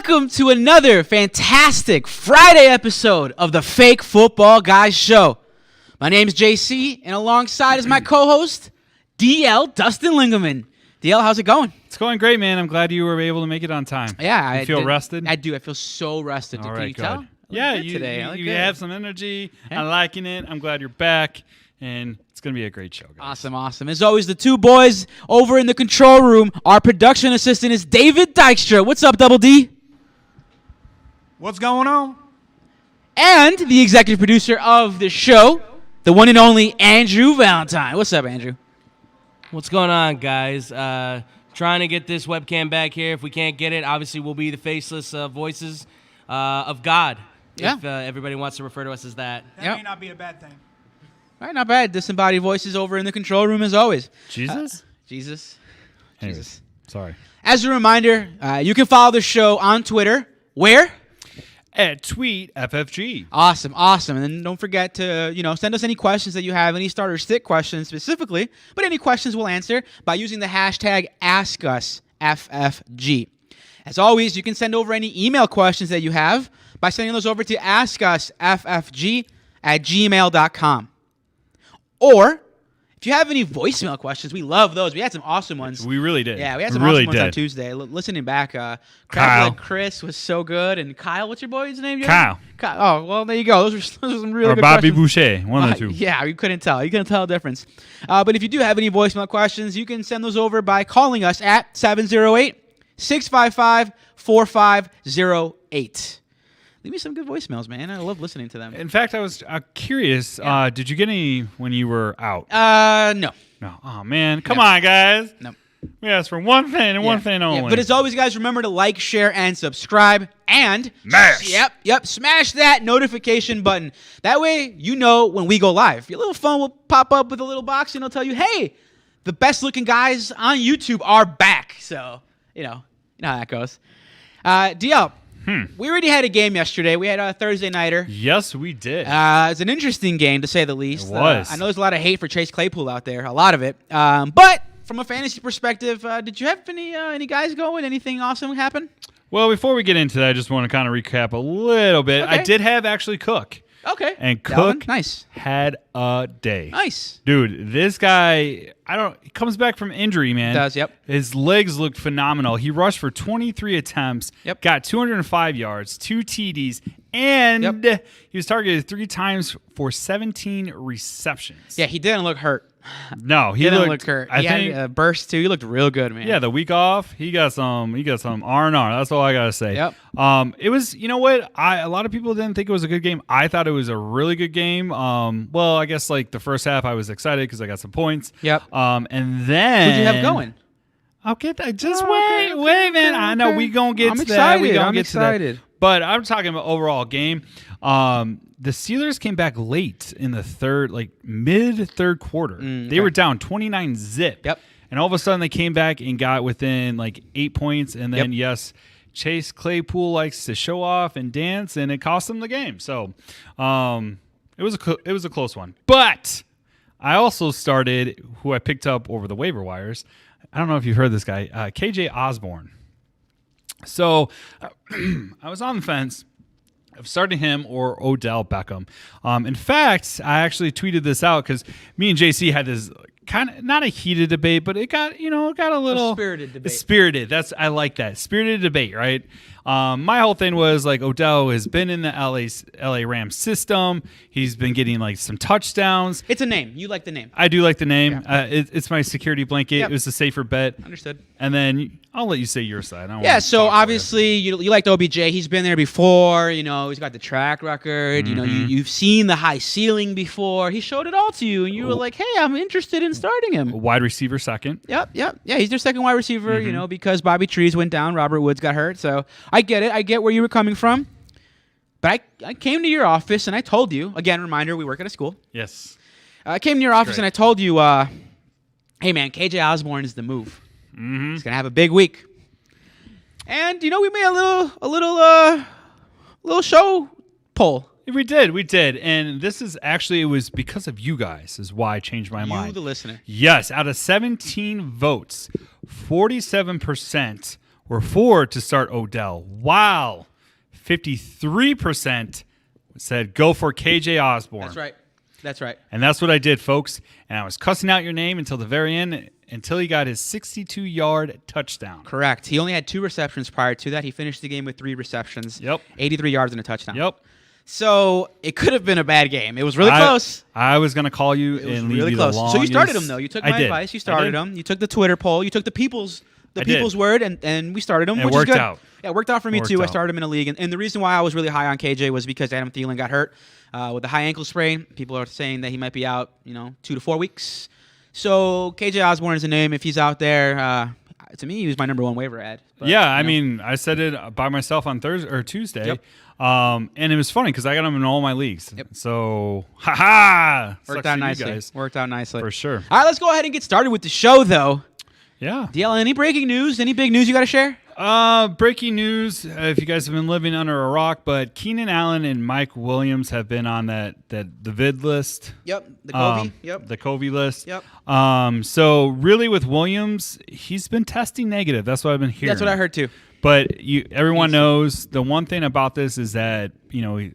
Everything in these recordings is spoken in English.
welcome to another fantastic Friday episode of the Fake Football Guys Show. My name is JC, and alongside is my co-host, DL Dustin Lingerman. DL, how's it going? It's going great, man. I'm glad you were able to make it on time. Yeah. You feel rested? I do. I feel so rested. All Can right, you good. tell? Yeah, You you have some energy. Yeah. I'm liking it. I'm glad you're back, and it's going to be a great show, guys. Awesome. As always, the two boys over in the control room. Our production assistant is David Dykstra. What's up, Double D? What's going on? And the executive producer of the show, the one and only Andrew Valentine. What's up, Andrew? What's going on, guys? Trying to get this webcam back here. If we can't get it, obviously we'll be the faceless voices of God. Yeah. If everybody wants to refer to us as that. That may not be a bad thing. All right, not bad. Disembodied voices over in the control room as always. Jesus? Jesus. Anyways, sorry. As a reminder, you can follow the show on Twitter. Where? At Tweet FFG. Awesome. And then don't forget to, send us any questions that you have, any starter stick questions specifically, but any questions we'll answer by using the hashtag AskUsFFG. As always, you can send over any email questions that you have by sending those over to AskUsFFG@gmail.com. Or, if you have any voicemail questions, we love those. We had some awesome ones. We really did. Yeah, we had some really awesome ones on did. Tuesday. Listening back, Kyle. Crablet Chris was so good, and Kyle, what's your boy's name? Kyle. Oh, well, there you go. Those are some really Or good Bobby questions. Boucher, one of the two. Yeah, you couldn't tell. You couldn't tell the difference. But if you do have any voicemail questions, you can send those over by calling us at 708-655-4508. Leave me some good voicemails, man. I love listening to them. In fact, I was curious. Yeah. Did you get any when you were out? No. No. Oh, man. Come on, guys. No. We asked for one thing and one thing only. Yeah, but as always, guys, remember to like, share, and subscribe. And Smash. Yep. Smash that notification button. That way, you know when we go live. Your little phone will pop up with a little box, and it'll tell you, hey, the best-looking guys on YouTube are back. So, you know how that goes. DL, we already had a game yesterday. We had a Thursday nighter. Yes, we did. It's an interesting game, to say the least. It was. I know there's a lot of hate for Chase Claypool out there, a lot of it. But from a fantasy perspective, did you have any guys going? Anything awesome happen? Well, before we get into that, I just want to kind of recap a little bit. Okay. I did have actually Cook. Okay. And Dalvin, Cook nice. had a day. Nice. Dude, this guy, he comes back from injury, man. Does, yep. His legs looked phenomenal. He rushed for 23 attempts, got 205 yards, 2 TDs, and he was targeted 3 times for 17 receptions. Yeah, he didn't look hurt. No, he didn't looked look hurt. I He think had a burst too. He looked real good, man. yeah, the week off, he got some R&R. That's all I got to say. Yep. It was, you know what? A lot of people didn't think it was a good game. I thought it was a really good game. Well, I guess like the first half I was excited because I got some points. Yep. And then Who'd you have going? I'll get that. Just wait, man. I know we gonna get I'm to excited. that. We gonna I'm get excited. to that. But I'm talking about overall game. The Steelers came back late in the mid-third quarter. They were down 29-zip. Yep. And all of a sudden they came back and got within like 8 points. And then yes, Chase Claypool likes to show off and dance, and it cost them the game. So it was a close one. But I also started who I picked up over the waiver wires. I don't know if you've heard this guy, KJ Osborne. So I was on the fence of starting him or Odell Beckham. In fact, I actually tweeted this out because me and JC had this kind of not a heated debate, but it got a little spirited debate. Spirited. I like that spirited debate, right? My whole thing was like Odell has been in the LA Rams system. He's been getting like some touchdowns. It's a name. You like the name. I do like the name. Yeah. It's my security blanket. Yep. It was a safer bet. Understood. And then I'll let you say your side. I don't Yeah, wanna so talk for you. obviously you liked OBJ. He's been there before. He's got the track record. You've seen the high ceiling before. He showed it all to you, and you were like, hey, I'm interested in starting him. Wide receiver second. Yep. Yeah, he's their second wide receiver, because Bobby Trees went down, Robert Woods got hurt. So I get it. I get where you were coming from. But I came to your office, and I told you, again, reminder, we work at a school. Yes. I came to your office, and I told you, hey, man, KJ Osborne is the move. Mm-hmm. He's going to have a big week. And, we made a little show poll. We did. And this is actually, it was because of you guys is why I changed my mind. You, the listener. Yes. Out of 17 votes, 47% were 4 to start Odell, while 53% said go for KJ Osborne. That's right. That's right. And that's what I did, folks. And I was cussing out your name until the very end, until he got his 62-yard touchdown. Correct. He only had 2 receptions prior to that. He finished the game with 3 receptions. Yep. 83 yards and a touchdown. Yep. So it could have been a bad game. It was really close. I was going to call you It was and leave really you close. the longest. So you started him, though. You took I my did. advice. You I started did. him. You took the Twitter poll. You took the people's did. word, and we started him, It which worked is good. out. Yeah, it worked out for me, Worked too. I out. started him in a league. And the reason why I was really high on KJ was because Adam Thielen got hurt with a high ankle sprain. People are saying that he might be out, 2 to 4 weeks. So KJ Osborne is a name. If he's out there, to me, he was my number 1 waiver ad. But, Yeah, I mean, I said it by myself on Thursday or Tuesday. Yep. And it was funny because I got him in all my leagues. Yep. So, ha-ha! Worked Sucks out for you nicely. guys. Worked out nicely. For sure. All right, let's go ahead and get started with the show, though. Yeah. DL, any breaking news? Any big news you got to share? Breaking news, if you guys have been living under a rock, but Keenan Allen and Mike Williams have been on the vid list. Yep, the Covey. The Covey list. Yep. So really with Williams, he's been testing negative. That's what I've been hearing. That's what I heard, too. But everyone knows the one thing about this is that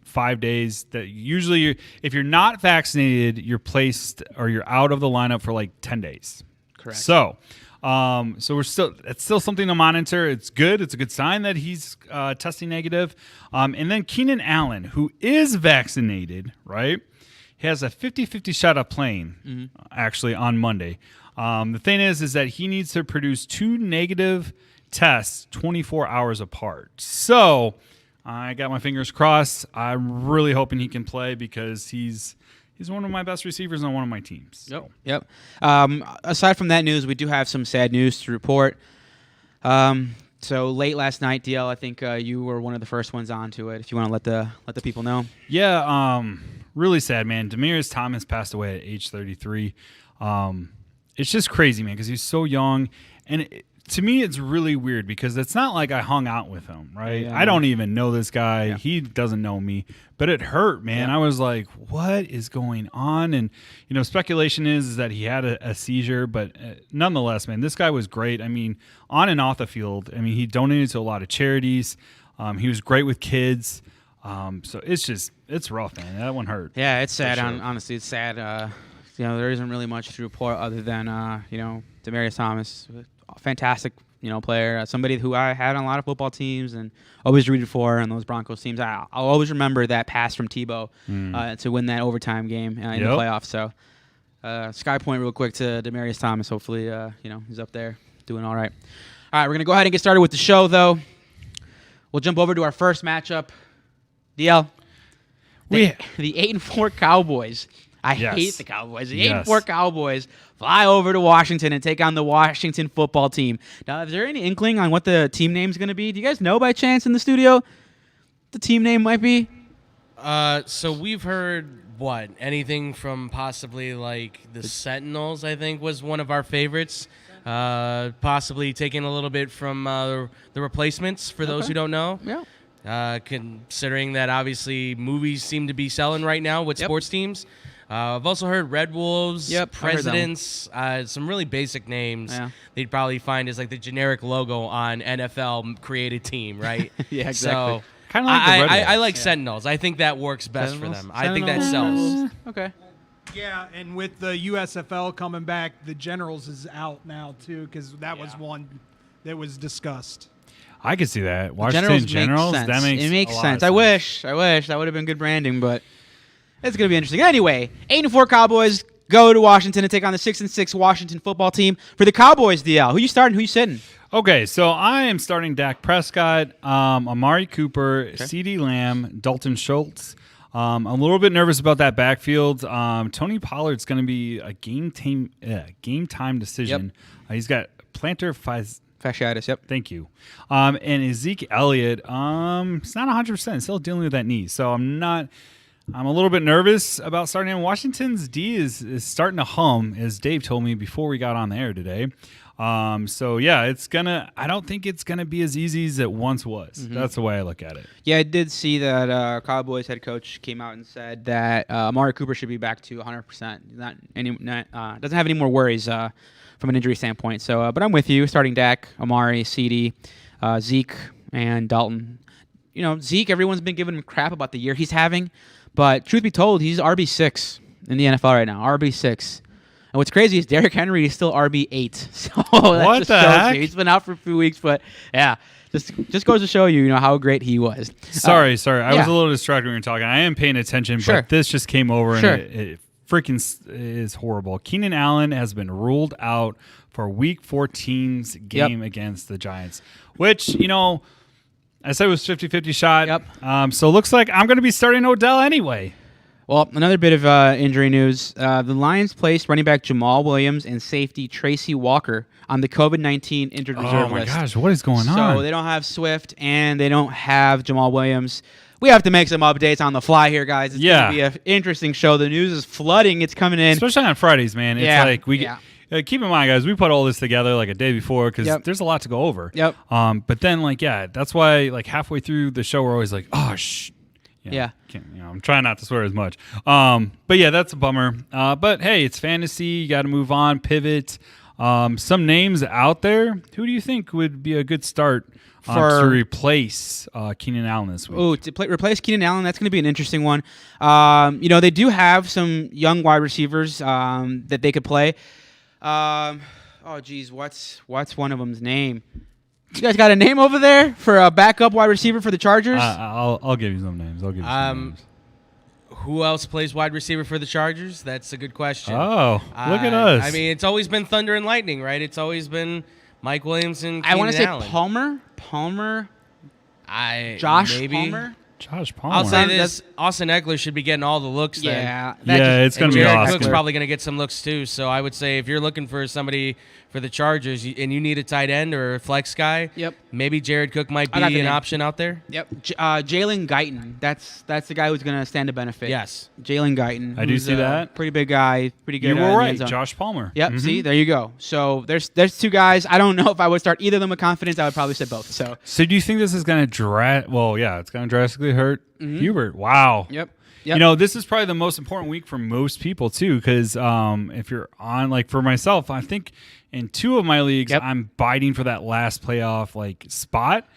5 days. That usually, if you're not vaccinated, you're placed or you're out of the lineup for like 10 days. Correct. So, it's still something to monitor. It's good. It's a good sign that he's testing negative. And then Keenan Allen, who is vaccinated, right? He has a 50-50 shot of playing actually on Monday. The thing is that he needs to produce 2 negative tests 24 hours apart. So I got my fingers crossed. I'm really hoping he can play because he's one of my best receivers on one of my teams. So. Yep. Aside from that news, we do have some sad news to report. So late last night, DL, I think you were one of the first ones onto it. If you want to let the people know. Yeah, really sad, man. Demaryius Thomas passed away at age 33. It's just crazy, man, because he's so young. And to me, it's really weird because it's not like I hung out with him, right? Yeah, I don't even know this guy. Yeah. He doesn't know me. But it hurt, man. Yeah. I was like, what is going on? And, speculation is that he had a seizure. But nonetheless, man, this guy was great. I mean, on and off the field. I mean, he donated to a lot of charities. He was great with kids. So it's rough, man. That one hurt. Yeah, it's sad. sure. Honestly, it's sad. There isn't really much to report other than Demaryius Thomas, a fantastic player, somebody who I had on a lot of football teams and always rooted for on those Broncos teams. I'll always remember that pass from Tebow to win that overtime game in the playoffs. So, sky point real quick to Demaryius Thomas. Hopefully, he's up there doing all right. All right, we're gonna go ahead and get started with the show, though. We'll jump over to our first matchup. DL, the 8-4 Cowboys. I hate the Cowboys. The 8-4 Cowboys fly over to Washington and take on the Washington football team. Now, is there any inkling on what the team name's going to be? Do you guys know by chance in the studio the team name might be? So we've heard anything from possibly like the Sentinels, I think was one of our favorites. Possibly taking a little bit from the Replacements for those who don't know. Yeah. Considering that obviously movies seem to be selling right now with sports teams. I've also heard Red Wolves, Presidents, some really basic names. Yeah. They'd probably find as like the generic logo on NFL created team, right? Yeah, exactly. So Kind of like the Red I Wolves. like Sentinels. I think that works best for Sentinels? them. I think that Sentinels? sells. Okay. Yeah, and with the USFL coming back, the Generals is out now too because that was one that was discussed. I could see that. Washington Generals, makes sense. that makes it makes a lot sense. of I wish that would have been good branding, but it's going to be interesting. Anyway, 8-4 Cowboys go to Washington and take on the 6-6 Washington football team. For the Cowboys, DL, who you starting? Who you sitting? Okay, so I am starting Dak Prescott, Amari Cooper, CeeDee Lamb, Dalton Schultz. I'm a little bit nervous about that backfield. Tony Pollard's going to be a game time decision. He's got plantar fasciitis. Yep. Thank you. And Ezekiel Elliott, it's not 100%. Still dealing with that knee, so I'm a little bit nervous about starting him. Washington's D is starting to hum, as Dave told me before we got on the air today. So yeah, I don't think it's gonna be as easy as it once was. Mm-hmm. That's the way I look at it. Yeah, I did see that Cowboys head coach came out and said that Amari Cooper should be back to 100%. Doesn't have any more worries from an injury standpoint. So, but I'm with you. Starting Dak, Amari, CeeDee. Zeke and Dalton. You know, Zeke, everyone's been giving him crap about the year he's having, but truth be told, he's RB6 in the NFL right now. RB6. And what's crazy is Derrick Henry is still RB8. So What the heck? He's been out for a few weeks, but yeah, just goes to show you, how great he was. Sorry. I yeah. was a little distracted when you were talking. I am paying attention, Sure. but this just came over Sure. and it freaking is horrible. Keenan Allen has been ruled out for Week 14's game against the Giants, which, I said it was 50-50 shot. Yep. So it looks like I'm going to be starting Odell anyway. Well, another bit of injury news. The Lions placed running back Jamal Williams and safety Tracy Walker on the COVID-19 injured reserve list. Oh, my gosh. What is going on? So they don't have Swift and they don't have Jamal Williams. We have to make some updates on the fly here, guys. It's going to be an interesting show. The news is flooding. It's coming in. Especially on Fridays, man. It's like we yeah. keep in mind, guys, we put all this together like a day before because there's a lot to go over. Yep. But then, that's why, halfway through the show, we're always like, oh, shh. Yeah. I'm trying not to swear as much. But yeah, that's a bummer. But hey, it's fantasy. You got to move on, pivot. Some names out there. Who do you think would be a good start to replace Keenan Allen this week? Oh, replace Keenan Allen, that's going to be an interesting one. They do have some young wide receivers that they could play. What's one of them's name? You guys got a name over there for a backup wide receiver for the Chargers? I'll give you some names. Who else plays wide receiver for the Chargers? That's a good question. Oh, look at us. I mean, it's always been thunder and lightning, right? It's always been Mike Williams and Keenan I want to say Allen. Palmer. Josh Palmer. Josh Palmer. I'll say this: Austin Eckler should be getting all the looks. Yeah, it's going to be Jared awesome. Cook's probably going to get some looks too. So I would say if you're looking for somebody for the Chargers and you need a tight end or a flex guy, maybe Jared Cook might be an option out there. Yep, Jalen Guyton. That's the guy who's going to stand to benefit. Yes, Jalen Guyton. I do see that. Pretty big guy. Pretty good. You were right, Josh Palmer. Yep. Mm-hmm. See, there you go. So there's two guys. I don't know if I would start either of them with confidence. I would probably say both. So do you think this is going to it's going to drastically hurt Hubert? Wow. Yep. This is probably the most important week for most people too, because if you're on, for myself, I think in 2 of my leagues, I'm biting for that last playoff spot.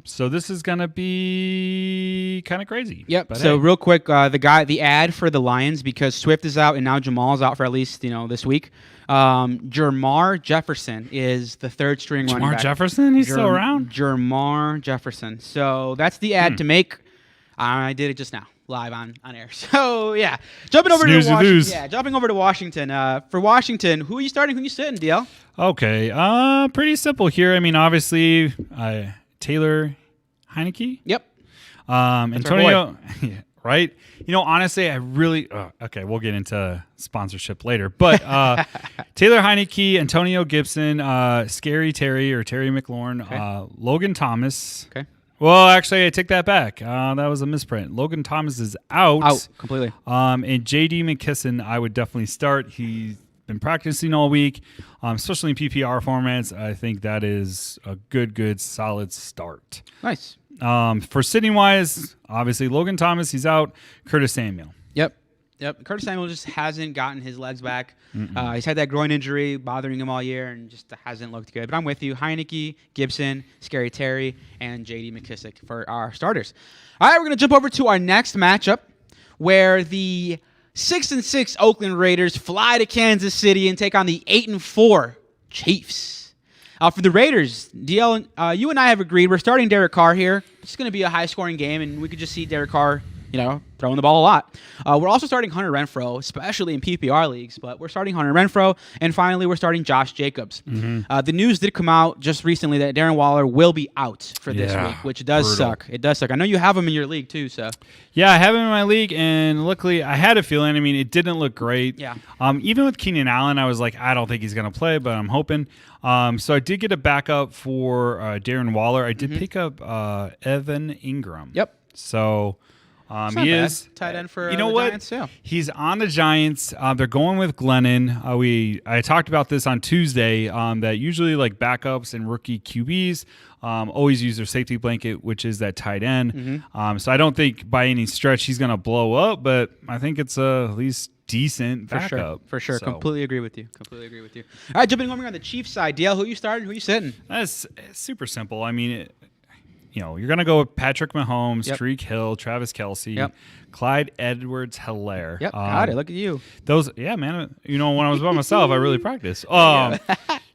So this is gonna be kind of crazy. Yep. But so real quick, the ad for the Lions, because Swift is out and now Jamal's out for at least this week. Jermar Jefferson is the third string running back. Jermar Jefferson, he's still around. Jermar Jefferson. So that's the ad to make. I did it just now, live on air. So yeah, jumping over to Washington. Yeah, jumping over to Washington. For Washington, who are you starting? Who are you sitting, DL? Okay. Pretty simple here. I mean, obviously, Taylor Heineke. Yep. Antonio. Right. Honestly, I really. Okay, we'll get into sponsorship later. But Taylor Heineke, Antonio Gibson, Scary Terry or Terry McLaurin, Logan Thomas. Okay. Well, actually, I take that back. That was a misprint. Logan Thomas is out completely. And J.D. McKisson, I would definitely start. He's been practicing all week, especially in PPR formats. I think that is a good, solid start. Nice. For sitting wise, obviously Logan Thomas, he's out. Curtis Samuel. Yep. Curtis Samuel just hasn't gotten his legs back. He's had that groin injury bothering him all year and just hasn't looked good. But I'm with you. Heineke, Gibson, Scary Terry, and J.D. McKissick for our starters. All right, we're going to jump over to our next matchup where the 6-6 Oakland Raiders fly to Kansas City and take on the 8-4 Chiefs. For the Raiders, DL, you and I have agreed we're starting Derek Carr here. It's going to be a high-scoring game, and we could just see Derek Carr throwing the ball a lot. We're also starting Hunter Renfrow, especially in PPR leagues, but we're starting Hunter Renfrow, and finally we're starting Josh Jacobs. The news did come out just recently that Darren Waller will be out for this week, which does suck. It does suck. I know you have him in your league too, so. Yeah, I have him in my league, and luckily I had a feeling. I mean, it didn't look great. Yeah. Even with Keenan Allen, I was like, I don't think he's going to play, but I'm hoping. So I did get a backup for Darren Waller. I did pick up Evan Ingram. Yep. So... he is tight end for the Giants. Yeah. He's on the Giants. They're going with Glennon. I talked about this on Tuesday. That usually backups and rookie QBs always use their safety blanket, which is that tight end. So I don't think by any stretch he's going to blow up, but I think it's at least decent For backup. sure. For sure. So, Completely agree with you. All right, jumping over on the Chiefs side. DL, who you starting? Who you sitting? That's super simple. I mean, you're going to go with Patrick Mahomes, Yep. Tyreek Hill, Travis Kelce, Yep. Clyde Edwards-Helaire. Yep, got it. Look at you. Those, yeah, man. When I was by myself, I really practiced.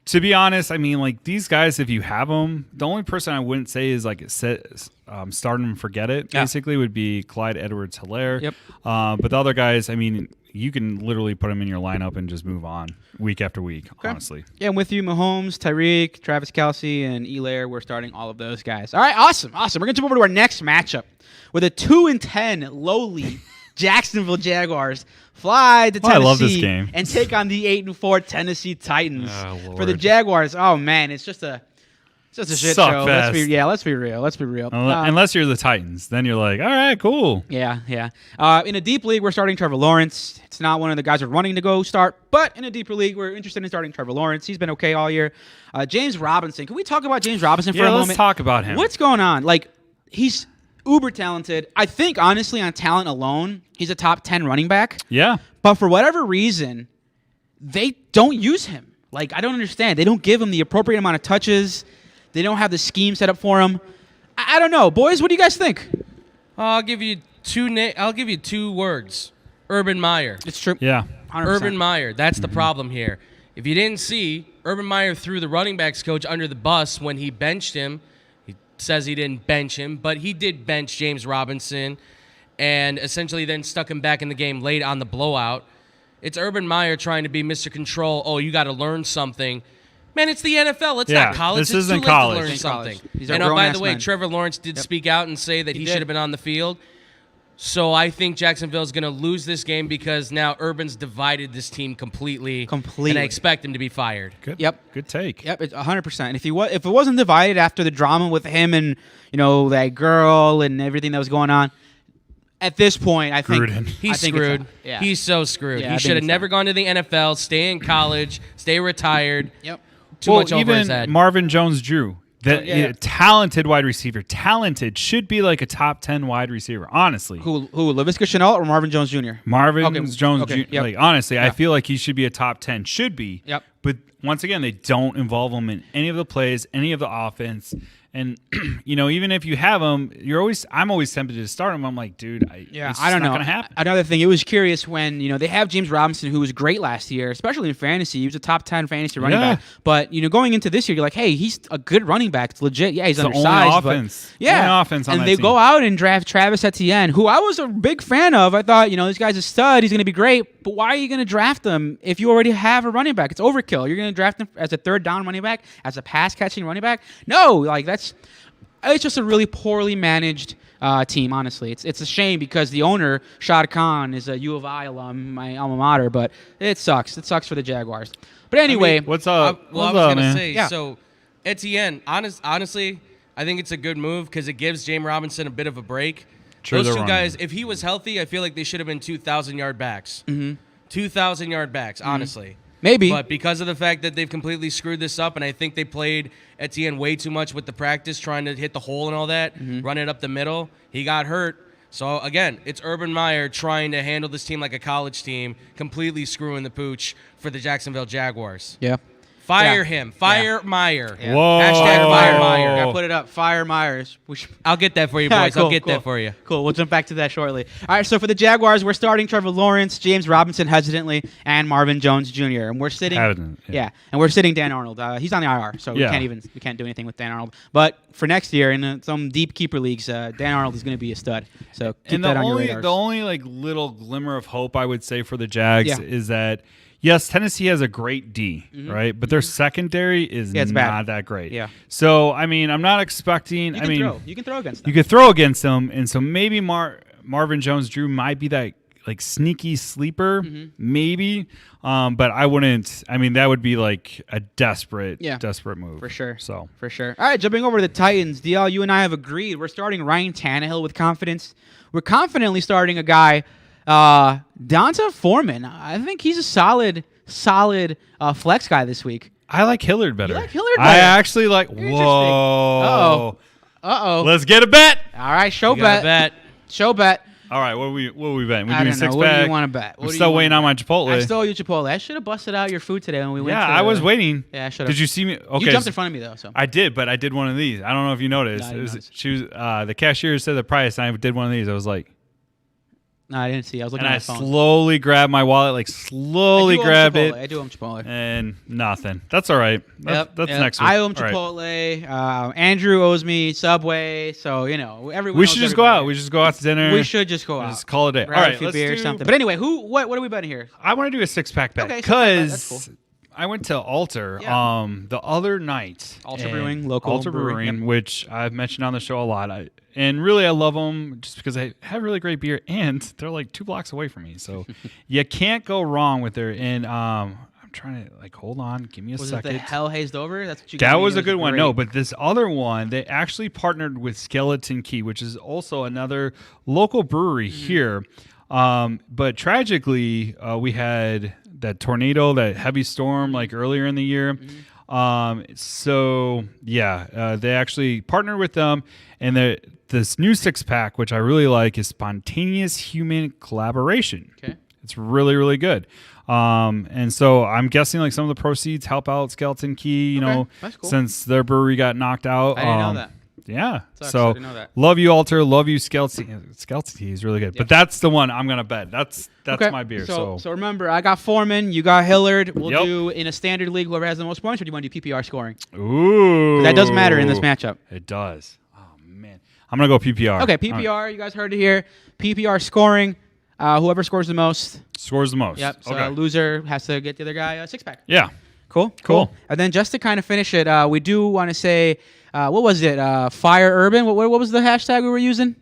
To be honest, I mean, like these guys, if you have them, the only person I wouldn't say is like start them and forget it. Yeah. Basically, would be Clyde Edwards-Helaire. Yep. But the other guys, I mean, you can literally put them in your lineup and just move on week after week. Okay. Honestly. Yeah, I'm with you. Mahomes, Tyreek, Travis Kelce, and Elaire. We're starting all of those guys. All right, awesome. We're going to jump over to our next matchup with a 2-10 lowly Jacksonville Jaguars fly to Tennessee I love this game. and take on the 8-4 Tennessee Titans. Oh, For the Lord. Jaguars, oh man, it's just a shit Suck show. fest. Let's be real. Unless you're the Titans, then you're like, all right, cool. Yeah. In a deep league, we're starting Trevor Lawrence. It's not one of the guys we're running to go start, but in a deeper league, we're interested in starting Trevor Lawrence. He's been okay all year. James Robinson. Can we talk about James Robinson for a moment? Let's talk about him. What's going on? Like, he's uber talented. I think, honestly, on talent alone, he's a top 10 running back. Yeah. But for whatever reason, they don't use him. Like, I don't understand. They don't give him the appropriate amount of touches. They don't have the scheme set up for him. I don't know. Boys, what do you guys think? I'll give you two words. Urban Meyer. It's true. Yeah. 100%. Urban Meyer. That's the problem here. If you didn't see, Urban Meyer threw the running backs coach under the bus when he benched him. He says he didn't bench him, but he did bench James Robinson and essentially then stuck him back in the game late on the blowout. It's Urban Meyer trying to be Mr. Control. Oh, you got to learn something. Man, it's the NFL. It's not college. This it's isn't too late college. to learn It's something. college. These are And by grown-ass the way, men. Trevor Lawrence did speak out and say that he did. should have been on the field. So I think Jacksonville's going to lose this game because now Urban's divided this team completely. And I expect him to be fired. Good. Yep. Good take. Yep, it's 100%. And if it wasn't divided after the drama with him and that girl and everything that was going on, at this point, I think Gruden. He's I think screwed. Yeah. He's so screwed. Yeah, I He think should have it's never time. gone to the NFL, stay in college, stay retired. Yep. Too much over even his head. Marvin Jones-Drew, Yeah. talented wide receiver, should be like a top 10 wide receiver, honestly. Who? Laviska Shenault or Marvin Jones Jr.? Marvin Okay, Jones, okay, Jr. yep. Like honestly, I Yeah. feel like he should be a top 10. Should be. Yep. But once again, they don't involve him in any of the plays, any of the offense. And even if you have him, I'm always tempted to start him. I'm like, dude, it's I don't know. not gonna happen. Another thing, it was curious when they have James Robinson, who was great last year, especially in fantasy. He was a top 10 fantasy running Yeah. back. But going into this year, you're like, hey, he's a good running back. It's legit. Yeah, he's It's the only undersized. offense. But yeah, Only offense on and that they team. go out and draft Travis Etienne, who I was a big fan of. I thought, this guy's a stud. He's going to be great. But why are you going to draft him if you already have a running back? It's overkill. You're going to draft him as a third down running back, as a pass catching running back? No, it's just a really poorly managed team, honestly. It's a shame because the owner, Shad Khan, is a U of I alum, my alma mater, but it sucks. It sucks for the Jaguars. But anyway, What's up? I What's was up, going to man? say, Yeah. so Etienne, honestly, I think it's a good move because it gives James Robinson a bit of a break. True, Those they're two wrong. guys, if he was healthy, I feel like they should have been 2,000-yard backs. 2,000-yard backs, honestly. maybe. But because of the fact that they've completely screwed this up, and I think they played Etienne way too much with the practice, trying to hit the hole and all that, run it up the middle, he got hurt. So, again, it's Urban Meyer trying to handle this team like a college team, completely screwing the pooch for the Jacksonville Jaguars. Yeah. Fire Yeah. him. Fire Meyer. Yeah. Whoa. Hashtag fire Meyer. Gotta put it up. Fire Myers. I'll get that for you, All right, boys. I'll cool, get cool. that for you. Cool. We'll jump back to that shortly. All right. So for the Jaguars, we're starting Trevor Lawrence, James Robinson hesitantly, and Marvin Jones Jr. And we're sitting. Hesitant, Yeah. yeah. And we're sitting Dan Arnold. He's on the IR, so Yeah. we can't do anything with Dan Arnold. But for next year in some deep keeper leagues, Dan Arnold is going to be a stud. So keep And that on your radars. the only little glimmer of hope I would say for the Jags Yeah. is that yes, Tennessee has a great D, right? But their secondary is it's bad. not that great. Yeah. So I'm not expecting. you can throw against them. You could throw against them, and so maybe Marvin Jones-Drew might be that sneaky sleeper, maybe. But I wouldn't. That would be like a desperate move For sure. So For sure. All right, jumping over to the Titans. DL, you and I have agreed. We're starting Ryan Tannehill with confidence. We're confidently starting a guy, Donta Foreman. I think he's a solid flex guy this week. I like Hillard better. You like Hillard I better? actually like. Interesting. Whoa. Uh-oh. Let's get a bet. All right, show You got bet. a bet. Show bet. All right, what we betting? We I doing don't know. six What do pack? you want to bet? I'm still waiting on my Chipotle. I stole your Chipotle. I should have busted out your food today when we went. Yeah, to I was waiting. Yeah, I should have. Did you see me? Okay, You jumped in front of me though. So I did, but I did one of these. I don't know if you noticed. No, I didn't notice. She was the cashier said the price, and I did one of these. I was like, no, I didn't see. I was looking and at I my phone. slowly grabbed my wallet, like slowly grabbed it, I do owe him Chipotle. and nothing. That's all right. That's Yep. next week. I owe him All right. Chipotle. Andrew owes me Subway. So everyone. We owes should just go out. everybody. We should just go out to dinner. We should just go out. Just call it a day. Grab All a right, few let's beers, do something. But anyway, what are we betting here? I want to do a 6-pack bet Okay, 6-pack bet, that's because cool. I went to Alter Yeah. the other night. Alter and Brewing, local Alter brewery, Brewing, which I've mentioned on the show a lot. And really, I love them just because they have really great beer, and they're like 2 blocks away from me. So you can't go wrong with their. And I'm trying to hold on, give me a Was second. it the Hell Hazed Over? That's what you. That gave me. was It a good one. great. No, but this other one, they actually partnered with Skeleton Key, which is also another local brewery here. But tragically, we had that tornado, that heavy storm, like earlier in the year. They actually partnered with them, and this new 6-pack, which I really like, is Spontaneous Human Collaboration. Okay. It's really, really good. And so I'm guessing like some of the proceeds help out Skeleton Key, that's cool. since their brewery got knocked out. I didn't know that. Yeah. Sucks, I So didn't know that. love you, Alter. Love you, Skeleton. Skeleton Key is really good. But that's the one I'm gonna bet. That's Okay. my beer. So remember, I got Foreman, you got Hillard. We'll Yep. do in a standard league whoever has the most points, or do you want to do PPR scoring? Ooh. That does matter in this matchup. It does. Oh man. I'm gonna go PPR. Okay, PPR. You guys heard it here. PPR scoring. Whoever scores the most. Scores the most. Yep. So okay. loser has to get the other guy a 6-pack. Yeah. Cool. And then just to kind of finish it, we do want to say, what was it? Fire Urban. What was the hashtag we were using?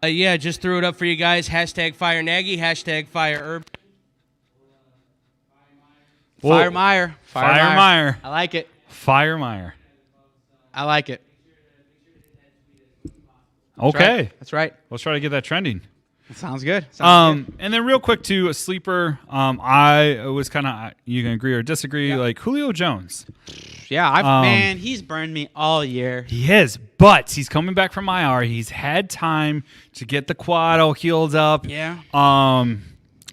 Yeah, just threw it up for you guys. Hashtag Fire Nagy. Hashtag Fire Urban. Fire Meyer. Fire Meyer. I like it. Fire Meyer. I like it. Okay. That's right. Let's try to get that trending. Sounds good. And then real quick too, a sleeper. I was kind of, you can agree or disagree, like Julio Jones. Yeah, man, he's burned me all year. He is, but he's coming back from IR. He's had time to get the quad all healed up. Yeah.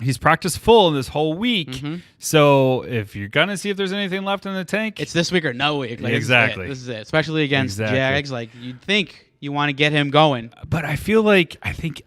He's practiced full this whole week. So if you're gonna see if there's anything left in the tank, It's this week or no week. Like, Exactly. This is it. Especially against Exactly. Jags. Like, you'd think you want to get him going. but I feel like I think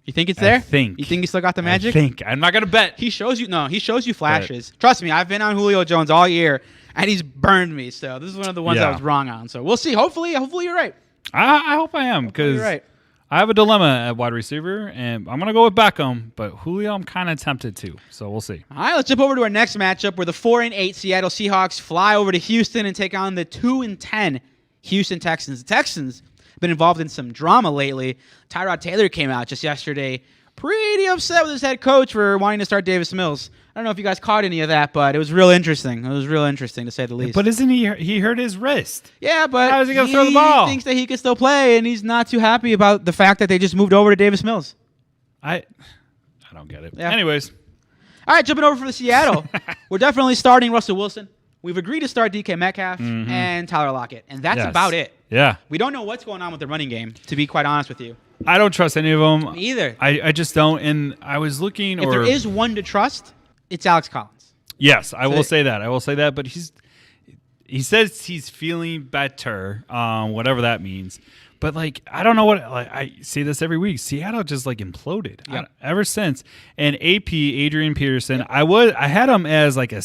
You think it's there? I think. You think he still got the magic? I think I'm not gonna bet. He shows you flashes. Trust me, I've been on Julio Jones all year, and he's burned me. So this is one of the ones I Yeah. was wrong on. So we'll see. Hopefully you're right. I hope I am You're because right. I have a dilemma at wide receiver, and I'm gonna go with Beckham, but Julio I'm kind of tempted to. So we'll see. All right, let's jump over to our next matchup where the 4-8 Seattle Seahawks fly over to Houston and take on the 2-10 Houston Texans. The Texans have been involved in some drama lately. Tyrod Taylor came out just yesterday pretty upset with his head coach for wanting to start Davis Mills. I don't know if you guys caught any of that, but it was real interesting. It was real interesting to say the least. But isn't he hurt his wrist? Yeah, but How is he gonna throw the ball? He thinks that he can still play, and he's not too happy about the fact that they just moved over to Davis Mills. I don't get it. Yeah. Anyways, All right, jumping over for the Seattle. We're definitely starting Russell Wilson. We've agreed to start DK Metcalf and Tyler Lockett, and that's Yes. about it. Yeah. We don't know what's going on with the running game, to be quite honest with you. I don't trust any of them. Me either. I just don't. And I was looking. If there is one to trust, it's Alex Collins. Yes, I will So- say that. I will say that. But he says he's feeling better, whatever that means. But like, I don't know what. Like, I see this every week. Seattle just like imploded ever since. And AP Adrian Peterson, I had him as like a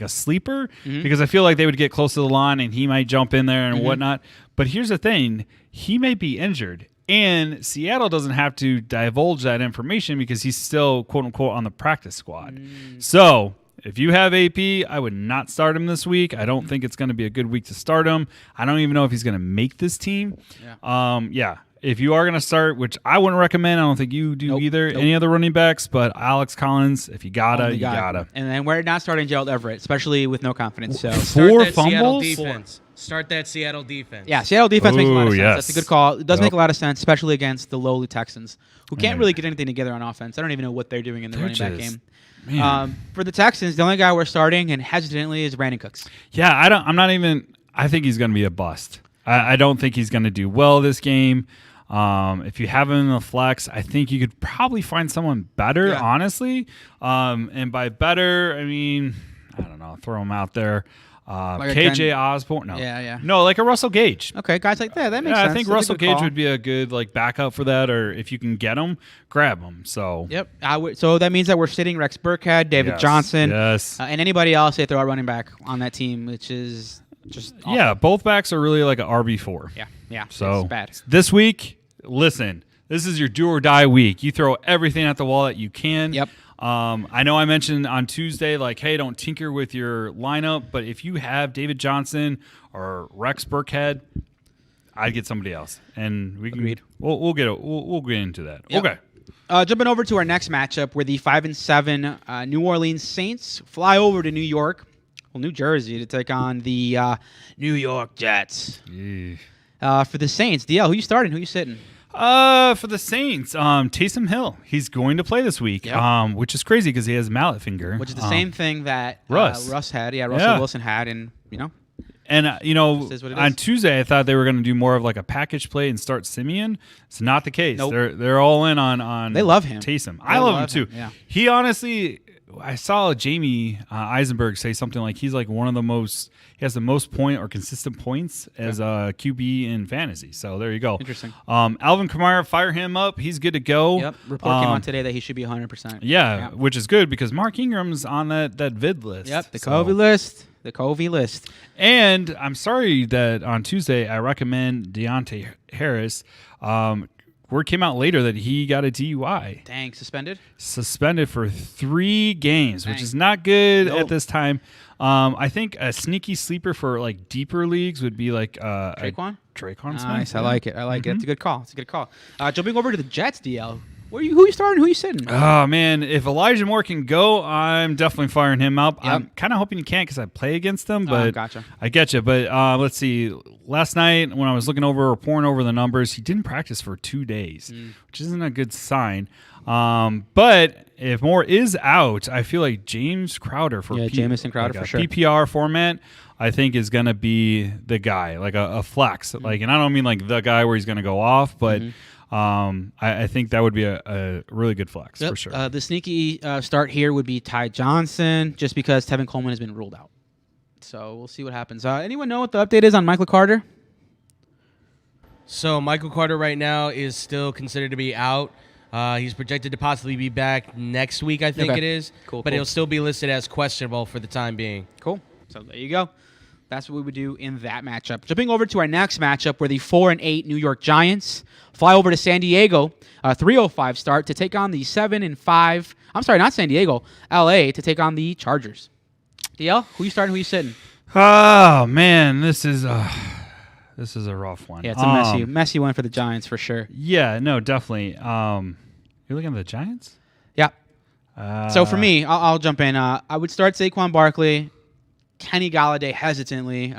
sleeper because I feel like they would get close to the line and he might jump in there and whatnot. But here's the thing: he may be injured. And Seattle doesn't have to divulge that information because he's still, quote unquote, on the practice squad. So if you have AP, I would not start him this week. I don't think it's going to be a good week to start him. I don't even know if he's going to make this team. If you are going to start, which I wouldn't recommend, I don't think you do either, any other running backs, but Alex Collins, if you gotta, you gotta. And then we're not starting Gerald Everett, especially with no confidence. So Start Four that Seattle fumbles? defense. Start that Seattle defense. yeah, Seattle defense makes a lot of Ooh, sense. yes. That's a good call. It does Yep. make a lot of sense, especially against the lowly Texans, who can't Man. really get anything together on offense. I don't even know what they're doing in the They're running back just- game. Man. For the Texans, the only guy we're starting and hesitantly is Brandon Cooks. Yeah, I think he's going to be a bust. I don't think he's going to do well this game. If you have him in the flex, I think you could probably find someone better, honestly. And by better, I mean, I don't know, throw him out there. Like KJ Osborne. No. Yeah. No, like a Russell Gage. Okay, guys like that. That makes Yeah, sense. I think That's a Russell good Gage call. would be a good like backup for that, or if you can get him, grab him. So Yep. So that means that we're sitting Rex Burkhead, David Johnson, and anybody else they throw a running back on that team, which is just awful. yeah, both backs are really like an RB4. Yeah. So it's bad. this week, listen, this is your do or die week. You throw everything at the wall that you can. Yep. I know I mentioned on Tuesday, like, hey, don't tinker with your lineup, but if you have David Johnson or Rex Burkhead, I'd get somebody else, and we can. Agreed. We'll get into that. Yep. Okay. Jumping over to our next matchup, where the 5-7 New Orleans Saints fly over to New Jersey, to take on the New York Jets. For the Saints, DL, who you starting? Who you sitting? For the Saints, Taysom Hill, he's going to play this week, which is crazy because he has mallet finger, Which is the same thing that Russ had. Yeah, Russell Wilson had, and And is what it on is. Tuesday, I thought they were going to do more of like a package play and start Simeon. It's not the case. Nope. They're all in on. They love him. Taysom. They I love him love too. him, yeah. He honestly, I saw Jamie Eisenberg say something like he's like one of the most. He has the most point or consistent points as a QB in fantasy. So there you go. Interesting. Alvin Kamara, fire him up. He's good to go. Yep. Report came on today that he should be 100%. Yeah, which is good because Mark Ingram's on that vid list. Yep. The So- Covey list. The Covey list. And I'm sorry that on Tuesday I recommend Deontay Harris. Word came out later that he got a DUI. Dang, suspended? Suspended for 3 games, which Dang. is not good Nope. at this time. I think a sneaky sleeper for like deeper leagues would be like Traquan? Traquan Smith. Nice. I yeah. like it. It's a good call. It's a good call. Jumping over to the Jets, DL. Who you starting? Who you sitting? Oh, man. If Elijah Moore can go, I'm definitely firing him up. Yep. I'm kind of hoping he can't because I play against him. But gotcha. I get you. But let's see. Last night when I was looking over or pouring over the numbers, he didn't practice for 2 days, which isn't a good sign. But if Moore is out, I feel like James Crowder for Jamison Crowder like for a sure. PPR format, I think is going to be the guy, like a flex. Like, and I don't mean like the guy where he's going to go off, but I think that would be a really good flex for sure. The sneaky start here would be Ty Johnson, just because Tevin Coleman has been ruled out. So we'll see what happens. Anyone know what the update is on Michael Carter? So Michael Carter right now is still considered to be out. He's projected to possibly be back next week, I think Okay. it is. Cool, But cool. he'll still be listed as questionable for the time being. Cool. So there you go. That's what we would do in that matchup. Jumping over to our next matchup, where the 4-8 New York Giants fly over to San Diego, 3:05 start to take on the 7-5. I'm sorry, not San Diego, LA to take on the Chargers. DL, who you starting? Who you sitting? Oh man, this is a rough one. Yeah, it's a messy one for the Giants for sure. Yeah, no, definitely. You're looking at the Giants? Yeah. So for me, I'll jump in. I would start Saquon Barkley, Kenny Galladay hesitantly.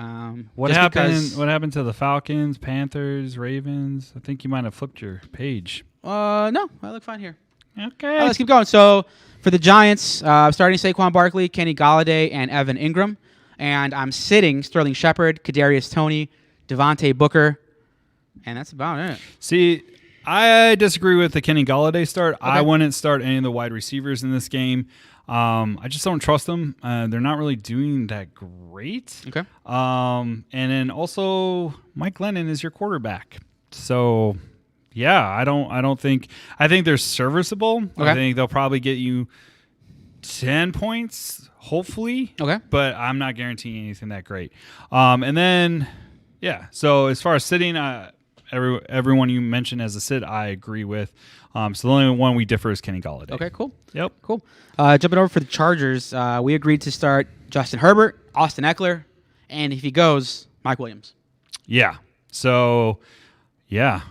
What just happened? because- What happened to the Falcons, Panthers, Ravens? I think you might have flipped your page. No, I look fine here. Okay. Let's keep going. So for the Giants, starting Saquon Barkley, Kenny Galladay, and Evan Ingram. And I'm sitting Sterling Shepard, Kadarius Toney, Devontae Booker. And that's about it. See, I disagree with the Kenny Galladay start. I wouldn't start any of the wide receivers in this game. I just don't trust them. They're not really doing that great. Okay. And then also Mike Glennon is your quarterback. So yeah, I think they're serviceable. Okay. I think they'll probably get you 10 points, hopefully. Okay. But I'm not guaranteeing anything that great. And then yeah, so as far as sitting, everyone you mentioned as a sit, I agree with. So the only one we differ is Kenny Galladay. Okay, cool. Yep. Cool. Jumping over for the Chargers, we agreed to start Justin Herbert, Austin Eckler, and if he goes, Mike Williams. Yeah. So yeah.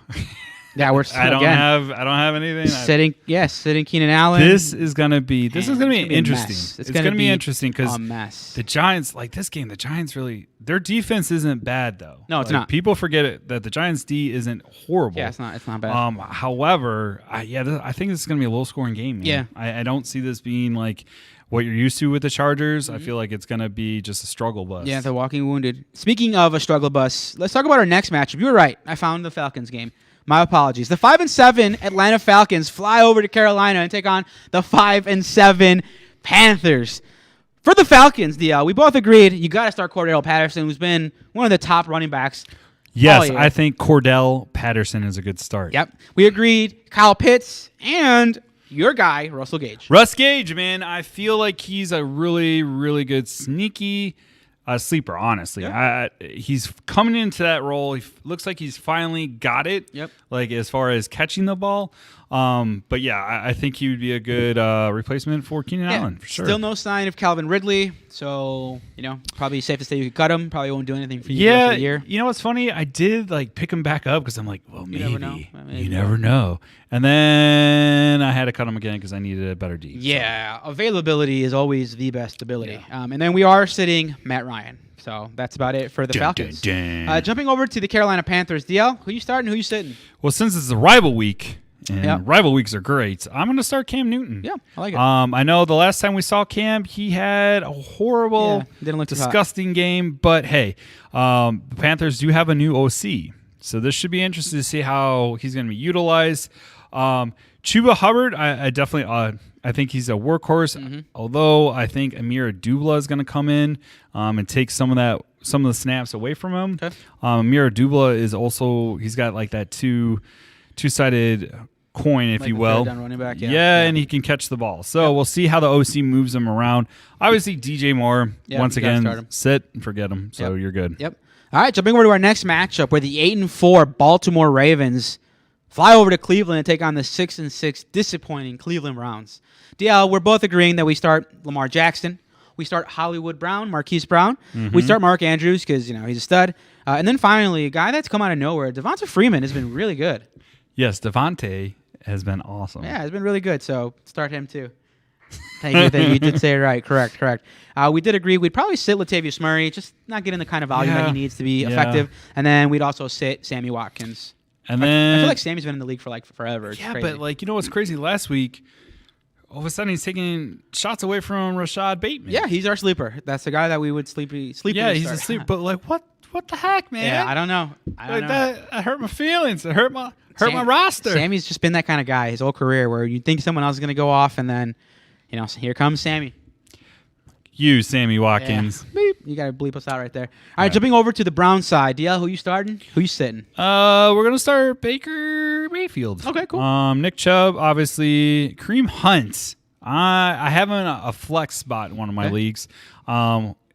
Yeah, we're I don't have anything. sitting Keenan Allen. This is gonna be interesting. It's gonna be interesting because a mess. the Giants, like this game, the Giants really their defense isn't bad though. No, it's Like, not. People forget it that the Giants D isn't horrible. Yeah, it's not bad. However, I think this is gonna be a low scoring game. Man. Yeah. I don't see this being like what you're used to with the Chargers. I feel like it's gonna be just a struggle bus. Yeah, the walking wounded. Speaking of a struggle bus, let's talk about our next matchup. You were right. I found the Falcons game. My apologies. The 5-7 Atlanta Falcons fly over to Carolina and take on the 5-7 Panthers. For the Falcons, DL, we both agreed you got to start Cordell Patterson, who's been one of the top running backs. Yes, I think Cordell Patterson is a good start. Yep. We agreed Kyle Pitts and your guy, Russell Gage. Russ Gage, man, I feel like he's a really, really good sneaky sleeper, honestly. Yeah. He's coming into that role. He looks like he's finally got it, like as far as catching the ball. But yeah, I think he would be a good replacement for Keenan Allen, for sure. Still no sign of Calvin Ridley, so probably safe to say you could cut him. Probably won't do anything for you the rest of the year. You know what's funny? I did pick him back up because I'm like, well, maybe. You never know. And then I had to cut him again because I needed a better D. Yeah, availability is always the best ability. Yeah. And then we are sitting Matt Ryan. So that's about it for the Falcons. Jumping over to the Carolina Panthers, DL, who you starting, who you sitting? Well, since it's a rival week, and rival weeks are great, I'm going to start Cam Newton. Yeah, I like it. I know the last time we saw Cam, he had a horrible, disgusting game. But hey, the Panthers do have a new OC. So this should be interesting to see how he's going to be utilized. Chuba Hubbard, I definitely I think he's a workhorse. Although I think Amir Dubla is going to come in and take some of the snaps away from him. Okay. Amir Dubla is also, he's got that two-sided coin, if you will. Running back, and he can catch the ball. So we'll see how the OC moves him around. Obviously, DJ Moore, once again, sit and forget him. So you're good. Yep. All right, jumping over to our next matchup where the 8-4 Baltimore Ravens fly over to Cleveland and take on the 6-6 disappointing Cleveland Browns. DL, we're both agreeing that we start Lamar Jackson. We start Hollywood Brown, Marquise Brown. We start Mark Andrews because he's a stud. And then finally, a guy that's come out of nowhere, Devonta Freeman, has been really good. Yes, Devontae has been awesome. Yeah, it's been really good. So start him too. Thank you. You did say it right. Correct. We did agree we'd probably sit Latavius Murray, just not getting the kind of volume that he needs to be effective. And then we'd also sit Sammy Watkins. And then I feel like Sammy's been in the league for forever. It's crazy. But you know what's crazy? Last week, all of a sudden he's taking shots away from Rashad Bateman. Yeah, he's our sleeper. That's the guy that we would sleep. Yeah, he's a sleeper. But what the heck, man? Yeah, I don't know. That hurt my feelings. It hurt my roster. Sammy's just been that kind of guy his whole career where you think someone else is going to go off, and then here comes Sammy. You, Sammy Watkins. Yeah. Beep. You got to bleep us out right there. All right, jumping over to the Brown side. DL, who you starting? Who you sitting? We're going to start Baker Mayfield. Okay, cool. Nick Chubb, obviously. Kareem Hunt. I have him in a flex spot in one of my leagues.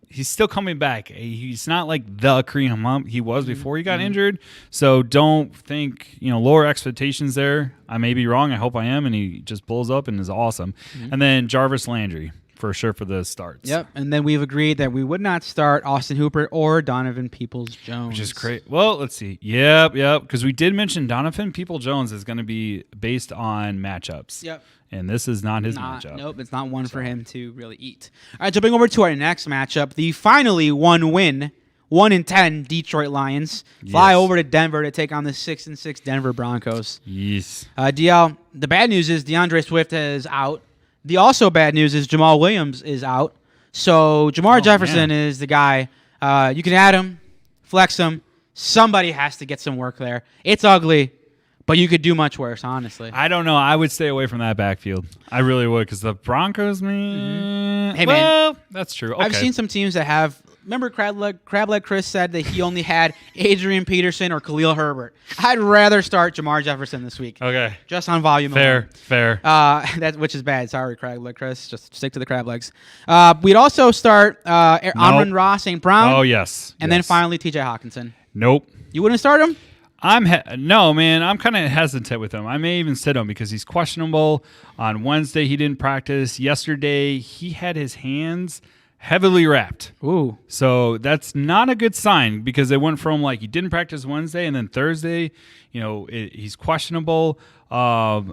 He's still coming back. He's not like the Kareem Hunt he was before he got injured. So don't think, lower expectations there. I may be wrong. I hope I am. And he just pulls up and is awesome. And then Jarvis Landry. For sure for the starts. Yep, and then we've agreed that we would not start Austin Hooper or Donovan Peoples-Jones. Which is great. Well, let's see. Yep, because we did mention Donovan Peoples-Jones is going to be based on matchups. Yep. And this is not his matchup. Nope, it's not one for him to really eat. All right, jumping over to our next matchup, the finally 1-10 Detroit Lions fly over to Denver to take on the 6-6 Denver Broncos. Yes. DL, the bad news is DeAndre Swift is out. The also bad news is Jamal Williams is out. So Jamar Jefferson is the guy. You can add him, flex him. Somebody has to get some work there. It's ugly, but you could do much worse, honestly. I don't know. I would stay away from that backfield. I really would because the Broncos, man. Hey, man. That's true. Okay. I've seen some teams that have. Remember, Crableg Chris said that he only had Adrian Peterson or Khalil Herbert. I'd rather start Jamar Jefferson this week. Okay. Just on volume. Fair. Which is bad. Sorry, Crableg Chris. Just stick to the crab legs. We'd also start Amon-Ra St. Brown. Oh, yes. And then finally TJ Hawkinson. Nope. You wouldn't start him? No, man. I'm kind of hesitant with him. I may even sit him because he's questionable. On Wednesday, he didn't practice. Yesterday, he had his hands heavily wrapped. Ooh. So that's not a good sign because it went from he didn't practice Wednesday and then Thursday, he's questionable. I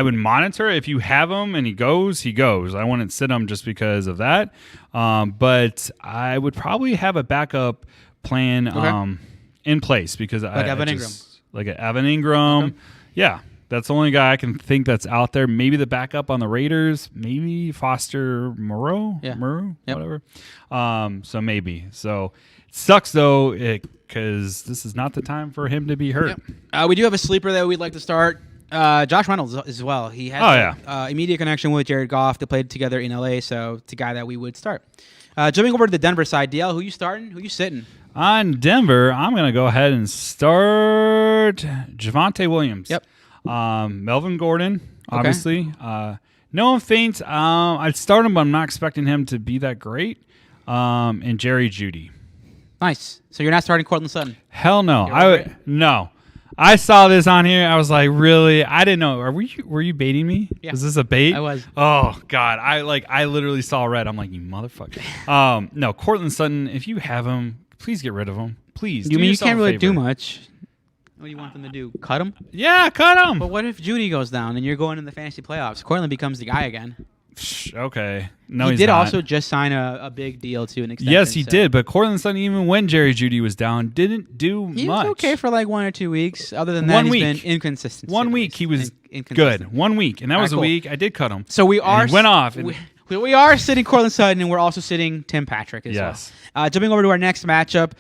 would monitor if you have him and he goes. I wouldn't sit him just because of that. But I would probably have a backup plan in place because Evan Ingram. Like an Evan Ingram. Okay. Yeah. That's the only guy I can think that's out there. Maybe the backup on the Raiders. Maybe Foster Moreau. Yeah. Moreau, Yep. whatever. So maybe. So it sucks though, because this is not the time for him to be hurt. Yep. We do have a sleeper that we'd like to start. Josh Reynolds as well. He has immediate connection with Jared Goff. They played together in LA, so it's a guy that we would start. Jumping over to the Denver side, DL, who you starting? Who you sitting? On Denver, I'm going to go ahead and start Javonte Williams. Yep. Melvin Gordon, obviously. Noah Fant, I'd start him, but I'm not expecting him to be that great. And Jerry Jeudy. Nice. So you're not starting Cortland Sutton? Hell no. You're No. I saw this on here. I was like, really? I didn't know. Were you baiting me? Yeah. Was this a bait? I was. Oh God. I literally saw red. I'm like, you motherfucker. No, Cortland Sutton, if you have him, please get rid of him. Please. You mean you can't really do favor. much? What do you want them to do? Cut him? Yeah, cut him. But what if Judy goes down and you're going in the fantasy playoffs? Cortland becomes the guy again. Okay. No, he he's did not. also just sign a big deal to an extension. Yes, he so. did. But Cortland Sutton, even when Jerry Jeudy was down, didn't do He much. was okay for like 1 or 2 weeks. Other than that, One he's week. been inconsistent. 1 week he was inconsistent. good. 1 week, and that was All right, a cool. week. I did cut him. So we are he went off. And we are sitting Cortland Sutton, and we're also sitting Tim Patrick as Yes. well. Jumping over to our next matchup,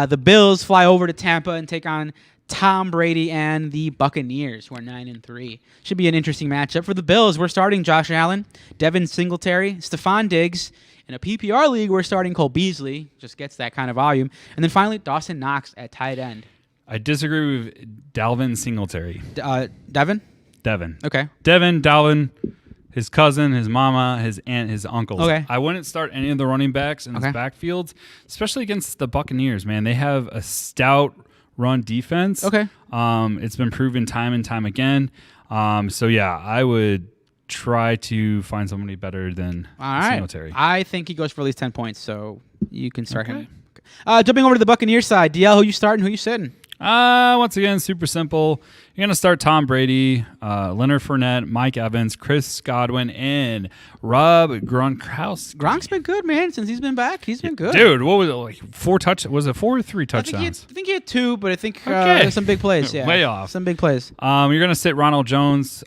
the Bills fly over to Tampa and take on Tom Brady and the Buccaneers, who are 9-3. Should be an interesting matchup. For the Bills, we're starting Josh Allen, Devin Singletary, Stephon Diggs. In a PPR league, we're starting Cole Beasley. Just gets that kind of volume. And then finally, Dawson Knox at tight end. I disagree with Dalvin Singletary. Devin? Devin. Okay. Devin, Dalvin, his cousin, his mama, his aunt, his uncles. Okay. I wouldn't start any of the running backs in this Okay. backfield, especially against the Buccaneers, man. They have a stout run defense. Okay. It's been proven time and time again. So, yeah, I would try to find somebody better than All right. Singletary. I think he goes for at least 10 points, so you can start him. Jumping over to the Buccaneers side, DL, who you starting, who you sitting? Once again, super simple. You're going to start Tom Brady, Leonard Fournette, Mike Evans, Chris Godwin, and Rob Gronkowski. Gronk's been good, man. Since he's been back, he's been good. Dude, what was it, like 4 Was it 4 or 3 touchdowns? I think he had 2, but I think Okay. there's some big plays. Yeah. Way off. Some big plays. You're going to sit Ronald Jones.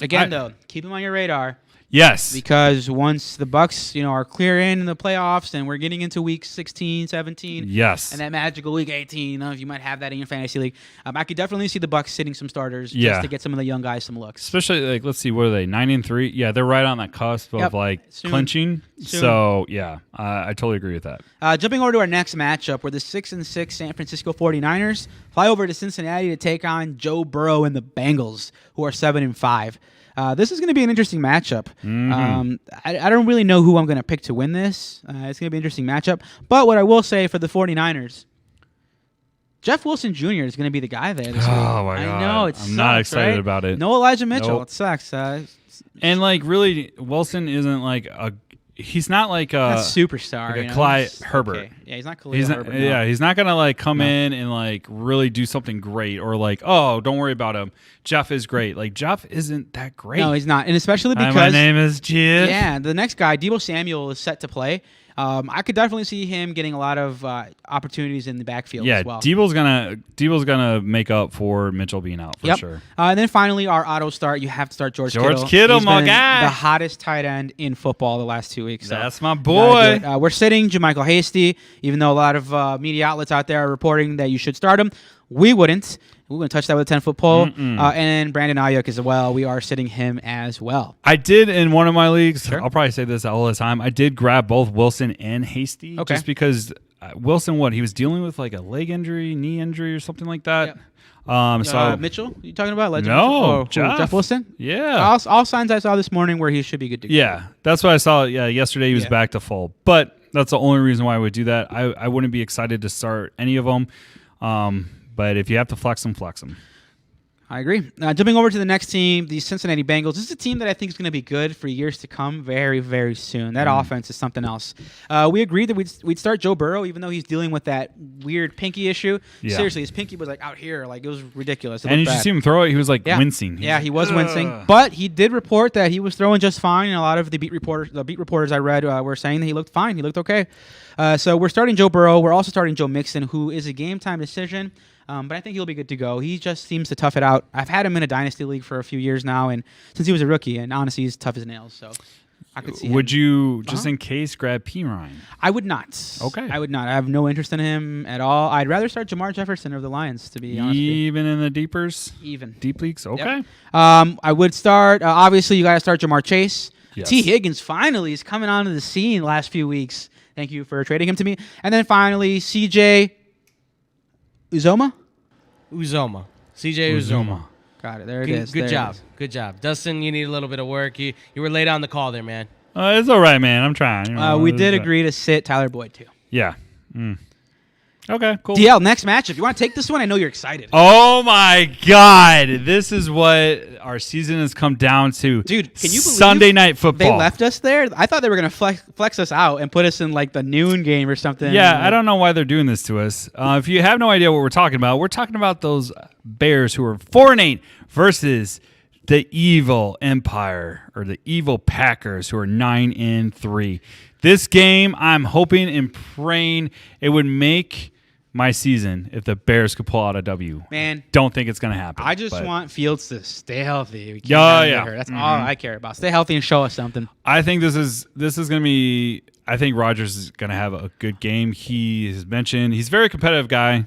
Again, though, keep him on your radar. Yes. Because once the Bucks, are clear in the playoffs and we're getting into week 16, 17, Yes. and that magical week 18, you might have that in your fantasy league. I could definitely see the Bucks sitting some starters Yeah. just to get some of the young guys some looks. Especially, like, let's see, what are they, 9-3? Yeah, they're right on that cusp of, Yep. like, Soon. clinching. Soon. So, yeah, I totally agree with that. Jumping over to our next matchup, where the 6-6 San Francisco 49ers fly over to Cincinnati to take on Joe Burrow and the Bengals, who are 7-5. This is going to be an interesting matchup. I don't really know who I'm going to pick to win this. It's going to be an interesting matchup. But what I will say for the 49ers, Jeff Wilson Jr. is going to be the guy there this week. Oh, my I God. know. I'm not excited right? about it. No Elijah Mitchell. Nope. It sucks. And, like, really, Wilson isn't, like, he's not like Not a superstar. like a Clyde Herbert. Okay. Yeah, he's not Khalil He's not, Herbert. no. yeah, he's not gonna like come No. in and like really do something great or like, oh, don't worry about him. Jeff is great. Like Jeff isn't that great. No, he's not. And especially Hi, because my name is Jeff. yeah, the next guy, Deebo Samuel, is set to play. I could definitely see him getting a lot of opportunities in the backfield Yeah, as well. Deebo's gonna make up for Mitchell being out for Yep. sure. And then finally, our auto start. You have to start George Kittle. Kittle, He's my been guy. the hottest tight end in football the last 2 weeks. So That's my gotta boy. do it. We're sitting Jermichael Hasty, even though a lot of media outlets out there are reporting that you should start him. We wouldn't. We're going to touch that with a 10-foot pole. And Brandon Ayuk as well. We are sitting him as well. I did in one of my leagues. Sure. I'll probably say this all the time. I did grab both Wilson and Hasty, Okay. just because Wilson, he was dealing with like a leg injury, knee injury, or something like that. Yep. So Mitchell, you talking about? Legend No, Mitchell? Or who, Jeff. Jeff Wilson? yeah, All signs I saw this morning where he should be good to go. yeah, that's what I saw. Yeah, yesterday he was Yeah. back to full, but that's the only reason why I would do that. I wouldn't be excited to start any of them, but if you have to flex them, flex them. I agree. Jumping over to the next team, the Cincinnati Bengals. This is a team that I think is going to be good for years to come very, very soon. That offense is something else. We agreed that we'd start Joe Burrow, even though he's dealing with that weird pinky issue. Yeah. Seriously, his pinky was like out here. Like it was ridiculous. It And looked you bad. see him throw it; he was like Yeah. wincing. Yeah, he was wincing. But he did report that he was throwing just fine, and a lot of the beat reporters I read were saying that he looked fine. He looked okay. So we're starting Joe Burrow. We're also starting Joe Mixon, who is a game time decision. But I think he'll be good to go. He just seems to tough it out. I've had him in a dynasty league for a few years now, and since he was a rookie, and honestly, he's tough as nails. So I could see. Would you just in case grab P. Ryan? I would not. Okay. I would not. I have no interest in him at all. I'd rather start Jamar Jefferson of the Lions, to be honest with you. Even in the deepers, Even. deep leagues. Okay. Yep. I would start. Obviously, you got to start Jamar Chase. Yes. T. Higgins finally is coming onto the scene last few weeks. Thank you for trading him to me. And then finally, CJ Uzoma. Uzoma. CJ Uzoma. Got it. There it is. Good There job. it is. Good job. Dustin, you need a little bit of work. You were late on the call there, man. It's all right, man. I'm trying. You know, We did agree to sit Tyler Boyd, too. Yeah. Okay, cool. DL, next matchup. You want to take this one? I know you're excited. Oh my God! This is what our season has come down to. Dude, can you believe Sunday Night Football? They left us there? I thought they were going to flex us out and put us in like the noon game or something. Yeah, I don't know why they're doing this to us. If you have no idea what we're talking about those Bears who are 4-8 versus the evil Empire or the evil Packers who are 9-3. This game, I'm hoping and praying it would make my season if the Bears could pull out a W. Man. Don't think it's going to happen. I just want Fields to stay healthy. We can't Yeah, have him yeah. get hurt. That's all I care about. Stay healthy and show us something. I think this is going to be. I think Rodgers is going to have a good game. He has mentioned he's a very competitive guy,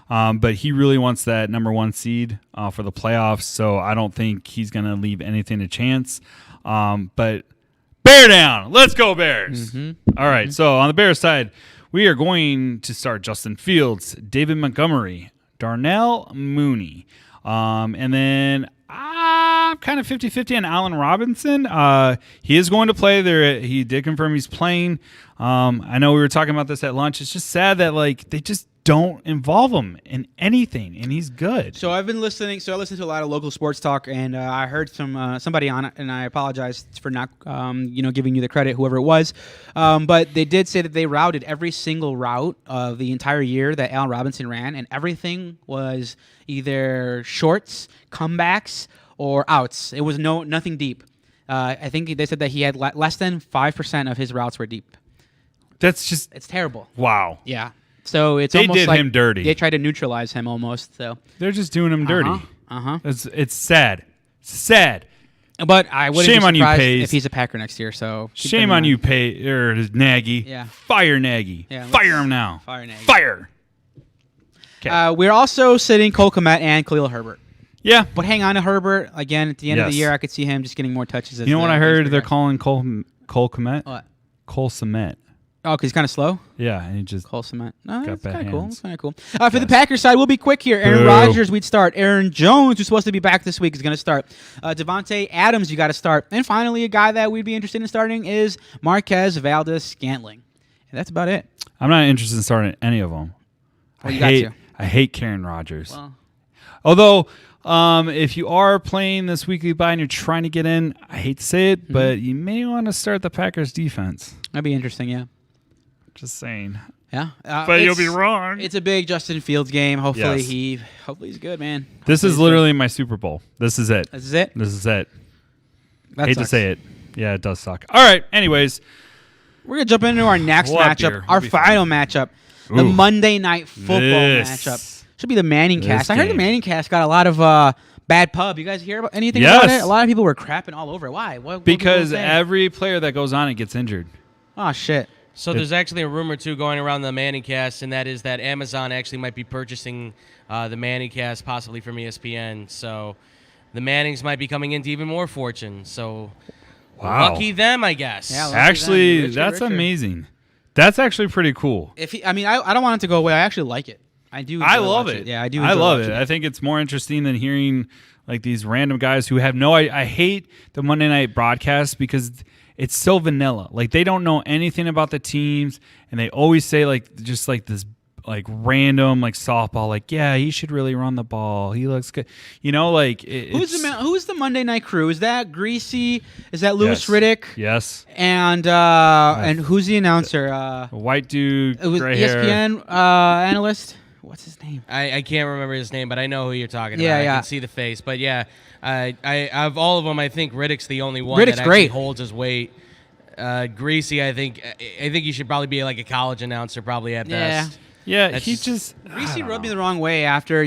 but he really wants that number 1 seed for the playoffs. So I don't think he's going to leave anything to chance. But bear down, let's go Bears! All right. So on the Bears side, we are going to start Justin Fields, David Montgomery, Darnell Mooney, and then I'm kind of 50-50 on Allen Robinson. He is going to play there. He did confirm he's playing. I know we were talking about this at lunch. It's just sad that they just don't involve him in anything, and he's good. So I've been listening. So I listen to a lot of local sports talk, and I heard somebody on it, and I apologize for not giving you the credit, whoever it was. But they did say that they routed every single route of the entire year that Allen Robinson ran, and everything was either shorts, comebacks, or outs. It was nothing deep. I think they said that he had less than 5% of his routes were deep. It's terrible. Wow. Yeah. So it's They almost did like him dirty. They tried to neutralize him almost. So They're just doing him dirty. Uh-huh. It's sad. Sad. But I wouldn't Shame be on you, surprised Pace. if he's a Packer next year. So keep Shame that in on you, mind. Nagy. Yeah. Fire Nagy. Yeah, Fire him now. Fire Nagy. Fire. Okay. We're also sitting Cole Kmet and Khalil Herbert. Yeah. But hang on to Herbert. Again, at the end of the Yes. year, I could see him just getting more touches. You know what I heard? They're calling Cole Kmet? What? Cole Cement. Oh, because he's kind of slow? Yeah, and he just Cole Cement. No, Got that's bad kind of cool. hands. That's kind of cool. For the Packers side, we'll be quick here. Aaron Boo. Rodgers, we'd start. Aaron Jones, who's supposed to be back this week, is going to start. Devontae Adams, you got to start. And finally, a guy that we'd be interested in starting is Marquez Valdes-Scantling. And that's about it. I'm not interested in starting any of them. Well, you got to. I hate Karen Rodgers. Well, Although, if you are playing this weekly bye and you're trying to get in, I hate to say it, but you may want to start the Packers defense. that'd be interesting, yeah. Just saying. Yeah. But you'll be wrong. It's a big Justin Fields game. Hopefully Yes. hopefully he's good, man. This Hopefully is he's literally my Super Bowl. This is it. good. This is it? This is it. That Hate sucks. to say it. Yeah, it does suck. All right. Anyways. We're going to jump into our next We'll have matchup, beer. our We'll be fine. final matchup, the Ooh. Monday Night Football This. matchup. Should be the Manning This cast. I heard the game. Manning cast got a lot of bad pub. You guys hear about anything Yes. about it? A lot of people were crapping all over it. Why? What Because people saying? every player that goes on it gets injured. Oh, shit. So there's actually a rumor, too, going around the Manning cast, and that is that Amazon actually might be purchasing the Manning cast possibly from ESPN. So the Mannings might be coming into even more fortune. So Wow. lucky them, I guess. Yeah, lucky Actually, them. Richer, that's richer. amazing. That's actually pretty cool. I don't want it to go away. I actually like it. I do. I enjoy love watching it. Yeah, I do. I enjoy love watching it. I think it's more interesting than hearing like these random guys who have no. I hate the Monday night broadcast because it's so vanilla. Like they don't know anything about the teams, and they always say like just like this like random like softball. Like yeah, he should really run the ball. He looks good. You know, like Who's the Monday Night Crew? Is that Greasy? Is that Louis Yes. Riddick? Yes, And who's the announcer? a white dude, It was gray hair. ESPN analyst. What's his name? I can't remember his name, but I know who you're talking Yeah, about. yeah. I can see the face. But yeah, I of all of them, I think Riddick's the only one Riddick's that actually great. holds his weight. Greasy, I think he should probably be like a college announcer, probably at Yeah. best. Yeah, That's he just Greasy rubbed me the wrong way after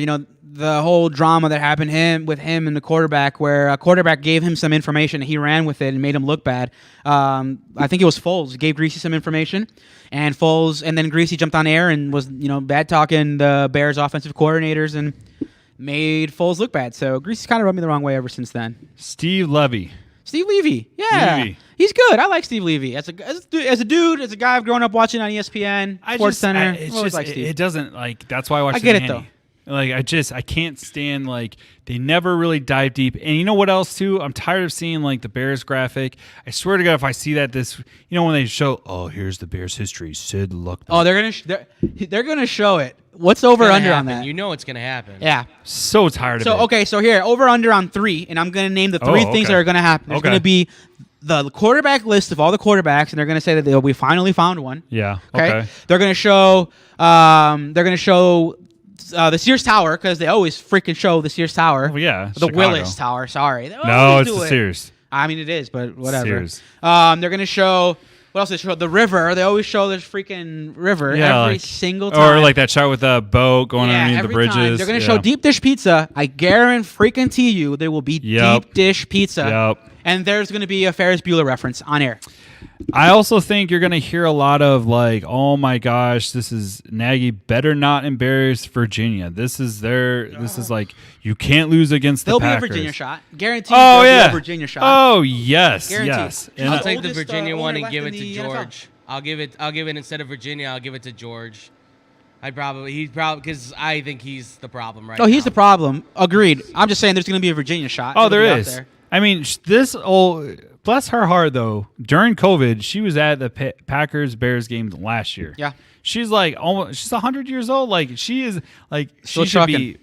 the whole drama that happened with him and the quarterback, where a quarterback gave him some information and he ran with it and made him look bad. I think it was Foles gave Greasy some information, and then Greasy jumped on air and was bad talking the Bears offensive coordinators and made Foles look bad. So Greasy's kind of rubbed me the wrong way ever since then. Steve Levy. Steve Levy, yeah, Levy. He's good. I like Steve Levy as a dude, as a guy I've grown up watching on ESPN, Sports Center. It doesn't like. That's why I watch. I get it though. Like I can't stand they never really dive deep. And you know what else too? I'm tired of seeing the Bears graphic. I swear to God, if I see that when they show, here's the Bears history, Sid Luck. Oh, they're gonna show it. What's over under on that? You know it's gonna happen. Yeah. So tired of it. Okay, so here over under on 3, and I'm gonna name the 3 things that are gonna happen. There's gonna be the quarterback list of all the quarterbacks, and they're gonna say that we finally found one. Yeah. Okay. They're gonna show. The Sears Tower, because they always freaking show the Sears Tower. Oh, yeah. The Chicago. Willis Tower. Sorry. No, it's the Sears. I mean, it is, but whatever. Sears. They're gonna show. What else? They show the river. They always show this freaking river every single time. Or that shot with the boat going underneath the bridges. Time. They're gonna show deep dish pizza. I guarantee you there will be deep dish pizza. Yep. And there's gonna be a Ferris Bueller reference on air. I also think you're going to hear a lot of oh my gosh, this is Nagy better not embarrass Virginia. This is you can't lose against the Packers. There'll be a Virginia shot. Guaranteed there'll be a Virginia shot. Oh, yes. Guaranteed. Yes. And I'll take the Virginia one and give it to NFL. George. I'll give it instead of Virginia, I'll give it to George. Because I think he's the problem right now. Oh, he's the problem. Agreed. I'm just saying there's going to be a Virginia shot. Oh, there is. I mean, bless her heart, though. During COVID, she was at the Packers-Bears game last year. Yeah. She's she's 100 years old. She is Still she should be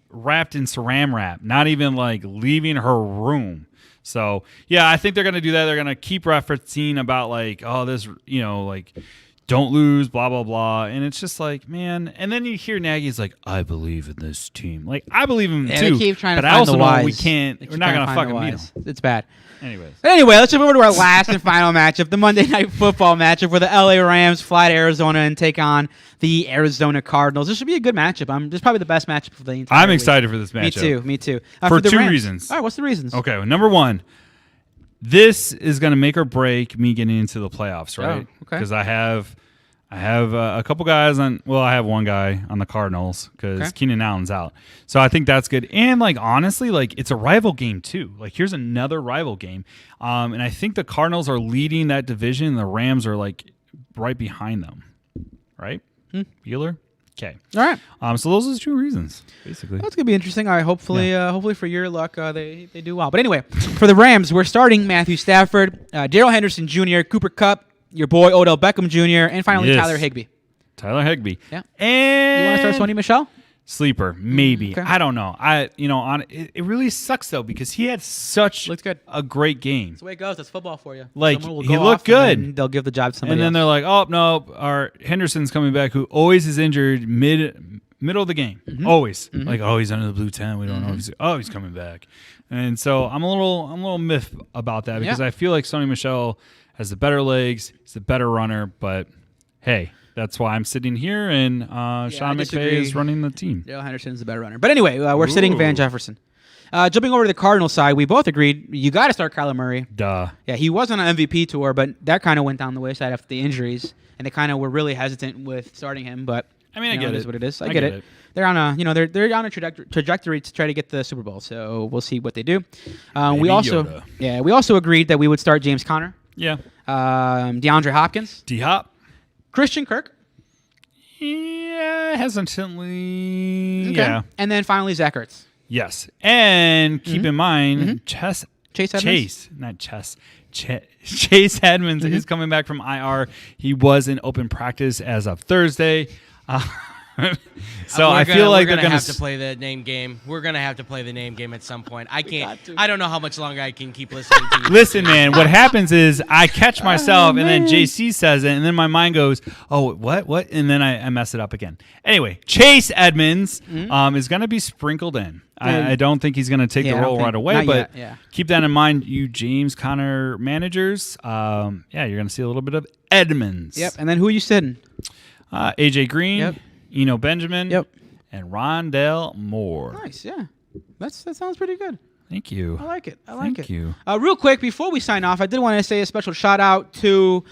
wrapped in saran wrap, not even leaving her room. So yeah, I think they're gonna do that. They're gonna keep referencing about this, don't lose, blah blah blah, and it's just man. And then you hear Nagy's I believe in this team. I believe in them too. They keep trying to but find I also the know wise. we can't. We're not gonna fucking beat them. It's bad. Anyways. But anyway, let's jump over to our last and final matchup, the Monday Night Football matchup, where the LA Rams fly to Arizona and take on the Arizona Cardinals. This should be a good matchup. This is probably the best matchup for the entire I'm week. excited for this matchup. Me too. For the 2 Rams. reasons. All right, what's the reasons? Okay, well, number 1, this is going to make or break me getting into the playoffs, right? Oh, okay. Because I have a couple guys on. Well, I have one guy on the Cardinals because Keenan Allen's out. So I think that's good. And honestly, it's a rival game too. Here's another rival game. And I think the Cardinals are leading that division. And the Rams are right behind them, right? Bueller. Okay. All right. So those are the 2 reasons, basically. That's gonna be interesting. All right. Hopefully for your luck, they do well. But anyway, for the Rams, we're starting Matthew Stafford, Darrell Henderson Jr., Cooper Kupp, your boy Odell Beckham Jr., and finally Tyler Higbee. Tyler Higbee. Yeah. And You want to start Sony Michel? Sleeper, maybe. Okay. I don't know. It really sucks though because he had such a great game. That's the way it goes. That's football for you. He looked good. And they'll give the job to somebody And then else. they're oh no, our Henderson's coming back, who always is injured middle of the game. Always he's under the blue tent. We don't know if he's coming back. And so I'm a little miffed about that because I feel like Sony Michel has the better legs. He's the better runner. But hey. That's why I'm sitting here, and Sean McVay is running the team. Darrell Henderson's the better runner. But anyway, we're sitting Van Jefferson. Jumping over to the Cardinals side, we both agreed you got to start Kyler Murray. Duh. Yeah, he was on an MVP tour, but that kind of went down the wayside after the injuries, and they kind of were really hesitant with starting him. But I mean, I get it. It is what it is. I get it. They're on a they're on a trajectory to try to get the Super Bowl. So we'll see what they do. We also agreed that we would start James Conner. Yeah. DeAndre Hopkins. D-Hop. Christian Kirk. Yeah, hesitantly. Okay. Yeah. And then finally, Zach Ertz. Yes. And keep in mind, Chase Edmonds is coming back from IR. He was in open practice as of Thursday. So I feel like they're going to have to play the name game. We're going to have to play the name game at some point. I can't. I don't know how much longer I can keep listening to you. Listen, man, what happens is I catch myself and then JC says it and then my mind goes, oh, what? And then I mess it up again. Anyway, Chase Edmonds is going to be sprinkled in. I don't think he's going to take the role right away, but keep that in mind, you James Conner managers. You're going to see a little bit of Edmonds. Yep. And then who are you sitting? AJ Green, Eno Benjamin, Yep. and Rondell Moore. Nice, yeah. That sounds pretty good. Thank you. I like it. I like Thank it. you. Real quick, before we sign off, I did want to say a special shout out to,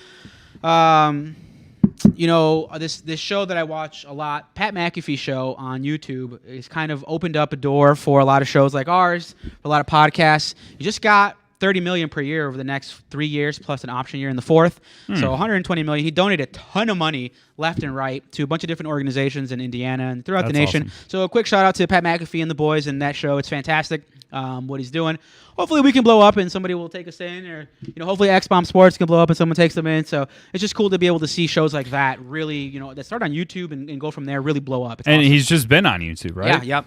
this show that I watch a lot, Pat McAfee show on YouTube. It's kind of opened up a door for a lot of shows like ours, for a lot of podcasts. You just got $30 million per year over the next 3 years, plus an option year in the fourth. So $120 million. He donated a ton of money left and right to a bunch of different organizations in Indiana and throughout the That's nation. awesome. So a quick shout out to Pat McAfee and the boys in that show. It's fantastic what he's doing. Hopefully we can blow up and somebody will take us in, or hopefully X-Bomb Sports can blow up and someone takes them in. So it's just cool to be able to see shows like that really, that start on YouTube and go from there, really blow up. It's And awesome. he's just been on YouTube, right? Yeah, yep.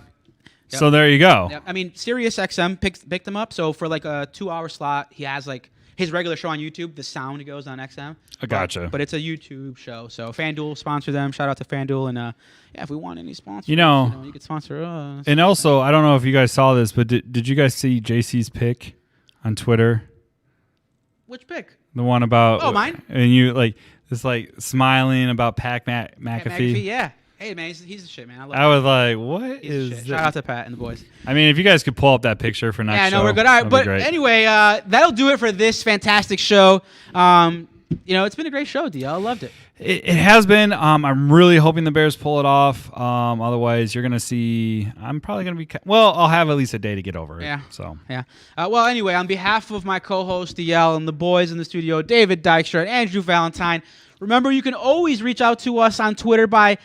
So there you go. Yep. I mean, Sirius XM picked them up. So for like a 2-hour slot, he has like his regular show on YouTube. The sound goes on XM. I gotcha. But it's a YouTube show. So FanDuel sponsor them. Shout out to FanDuel. And if we want any sponsors, You could sponsor us. And also, I don't know if you guys saw this, but did you guys see JC's pick on Twitter? Which pick? The one about mine? And you smiling about Pat Pat McAfee. Yeah. Hey man, he's the shit, man. I love I was like, what He's the is shit. this? Shout out to Pat and the boys. I mean, if you guys could pull up that picture for next Yeah, show, no, we're good. All right, that'd but be great. anyway, that'll do it for this fantastic show. It's been a great show, DL. I loved it. It has been. I'm really hoping the Bears pull it off. Otherwise, you're going to see. I'm probably going to be. Well, I'll have at least a day to get over it. Yeah. So. Yeah. Well, anyway, on behalf of my co-host DL and the boys in the studio, David Dykstra and Andrew Valentine, remember you can always reach out to us on Twitter by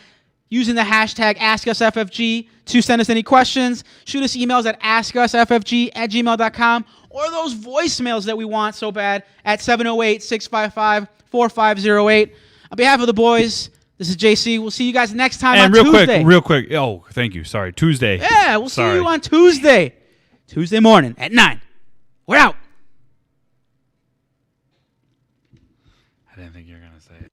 using the hashtag AskUsFFG to send us any questions. Shoot us emails at askusffg@gmail.com or those voicemails that we want so bad at 708-655-4508. On behalf of the boys, this is JC. We'll see you guys next time on Tuesday. Real quick. Oh, thank you. Sorry. Tuesday. Yeah, we'll see you on Tuesday. Tuesday morning at 9. We're out. I didn't think you were going to say it.